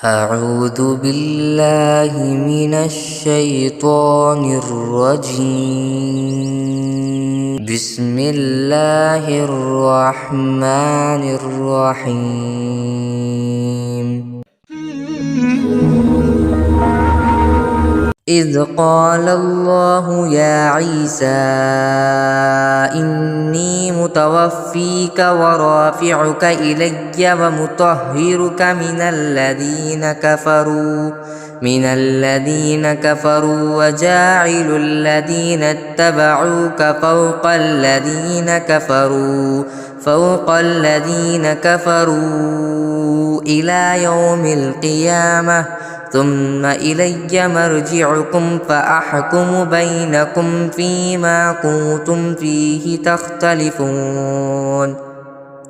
أعوذ بالله من الشيطان الرجيم بسم الله الرحمن الرحيم إذ قال الله يا عيسى إني متوفيك ورافعك إلي ومطهرك من الذين كفروا وجاعل الذين اتبعوك فوق الذين كفروا إلى يوم القيامة ثم إلي مرجعكم فأحكم بينكم فيما كنتم فيه تختلفون۔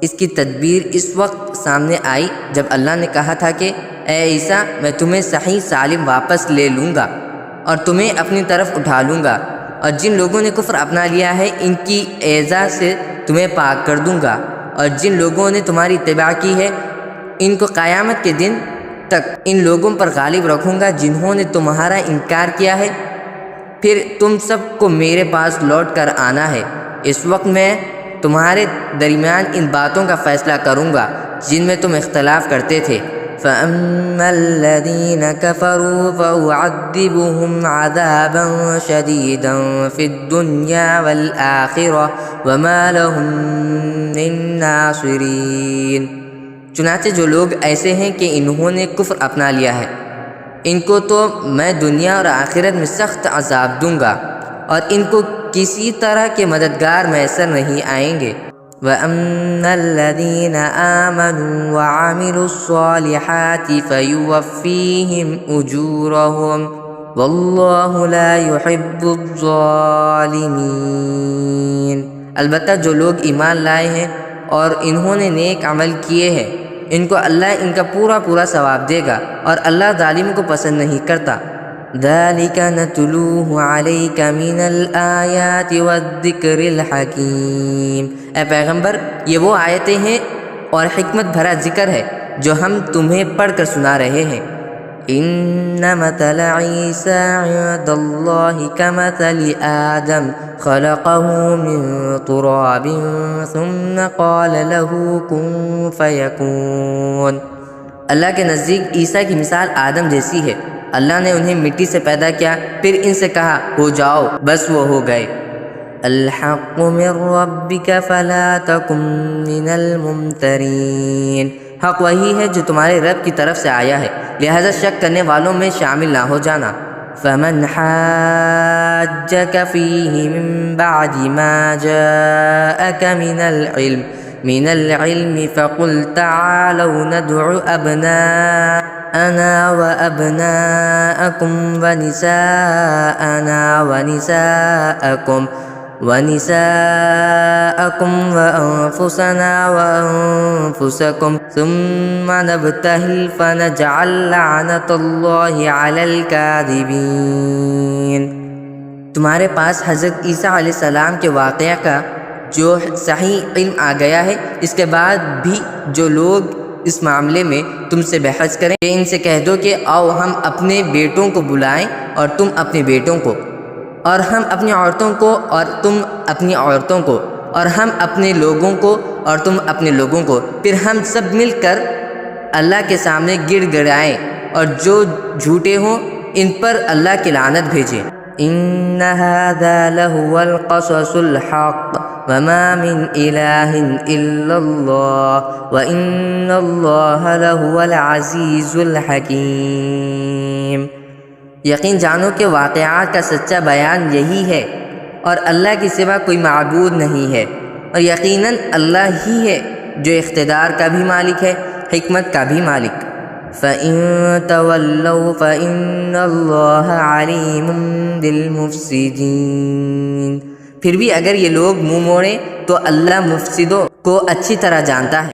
اس کی تدبیر اس وقت سامنے آئی جب اللہ نے کہا تھا کہ اے عیسیٰ میں تمہیں صحیح سالم واپس لے لوں گا اور تمہیں اپنی طرف اٹھا لوں گا، اور جن لوگوں نے کفر اپنا لیا ہے ان کی ایذا سے تمہیں پاک کر دوں گا، اور جن لوگوں نے تمہاری اتباع کی ہے ان کو قیامت کے دن تک ان لوگوں پر غالب رکھوں گا جنہوں نے تمہارا انکار کیا ہے۔ پھر تم سب کو میرے پاس لوٹ کر آنا ہے، اس وقت میں تمہارے درمیان ان باتوں کا فیصلہ کروں گا جن میں تم اختلاف کرتے تھے۔ فَأَمَّا الَّذِينَ كَفَرُوا فَأُعَذِّبُهُمْ عَذَابًا شَدِيدًا فِي الدُّنْيَا وَالْآخِرَةِ وَمَا لَهُم مِّن نَّاصِرِينَ۔ چنانچہ جو لوگ ایسے ہیں کہ انہوں نے کفر اپنا لیا ہے ان کو تو میں دنیا اور آخرت میں سخت عذاب دوں گا اور ان کو کسی طرح کے مددگار میسر نہیں آئیں گے۔ وَأَمَّا الَّذِينَ آمَنُوا وَعَمِلُوا الصَّالِحَاتِ فَيُوَفِّيهِمْ أُجُورَهُمْ وَاللَّهُ لَا يُحِبُّ الظَّالِمِينَ۔ البتہ جو لوگ ایمان لائے ہیں اور انہوں نے نیک عمل کیے ہیں ان کو اللہ ان کا پورا ثواب دے گا، اور اللہ ظالم کو پسند نہیں کرتا۔ ذَلِكَ نَتْلُوهُ عَلَيْكَ مِنَ الْآيَاتِ وَالذِّكْرِ الْحَكِيمِ۔ اے پیغمبر یہ وہ آیتیں ہیں اور حکمت بھرا ذکر ہے جو ہم تمہیں پڑھ کر سنا رہے ہیں۔ إِنَّ مَثَلَ عِيسَىٰ عِندَ اللَّهِ كَمَثَلِ آدَمَ خَلَقَهُ مِن تُرَابٍ ثُمَّ قَالَ لَهُ كُن فَيَكُونُ۔ اللہ کے نزدیک عیسیٰ کی مثال آدم جیسی ہے، اللہ نے انہیں مٹی سے پیدا کیا، پھر ان سے کہا ہو جاؤ، بس وہ ہو گئے۔ الحق من ربک فلا تکن من الممترین۔ حق وہی ہے جو تمہارے رب کی طرف سے آیا ہے، لہذا شک کرنے والوں میں شامل نہ ہو جانا۔ فمن حاجک فیہ من بعد ما جاءک من العلم فقل تعالوا ندع أبناءنا وأبناءكم ونساءكم وأنفسنا وأنفسكم ثم نبتهل فنجعل لعنة الله على الكاذبين۔ تمہارے پاس حضرت عیسیٰ علیہ السلام کے واقعہ کا جو صحیح علم آ گیا ہے، اس کے بعد بھی جو لوگ اس معاملے میں تم سے بحث کریں کہ ان سے کہہ دو کہ آؤ ہم اپنے بیٹوں کو بلائیں اور تم اپنے بیٹوں کو، اور ہم اپنی عورتوں کو اور تم اپنی عورتوں کو، اور ہم اپنے لوگوں کو اور تم اپنے لوگوں کو، پھر ہم سب مل کر اللہ کے سامنے گڑ گڑائیں اور جو جھوٹے ہوں ان پر اللہ کی لعنت بھیجیں۔ ان هذا لهو القصص الحق وما من اله الا الله وان الله لهو العزيز الحكيم۔ یقین جانو کہ واقعات کا سچا بیان یہی ہے، اور اللہ کے سوا کوئی معبود نہیں ہے، اور یقیناً اللہ ہی ہے جو اقتدار کا بھی مالک ہے، حکمت کا بھی مالک۔ فَإِن تَوَلَّوْا فَإِنَّ اللَّهَ عَلِيمٌ بِالْمُفْسِدِينَ۔ پھر بھی اگر یہ لوگ منہ موڑیں تو اللہ مفسدوں کو اچھی طرح جانتا ہے۔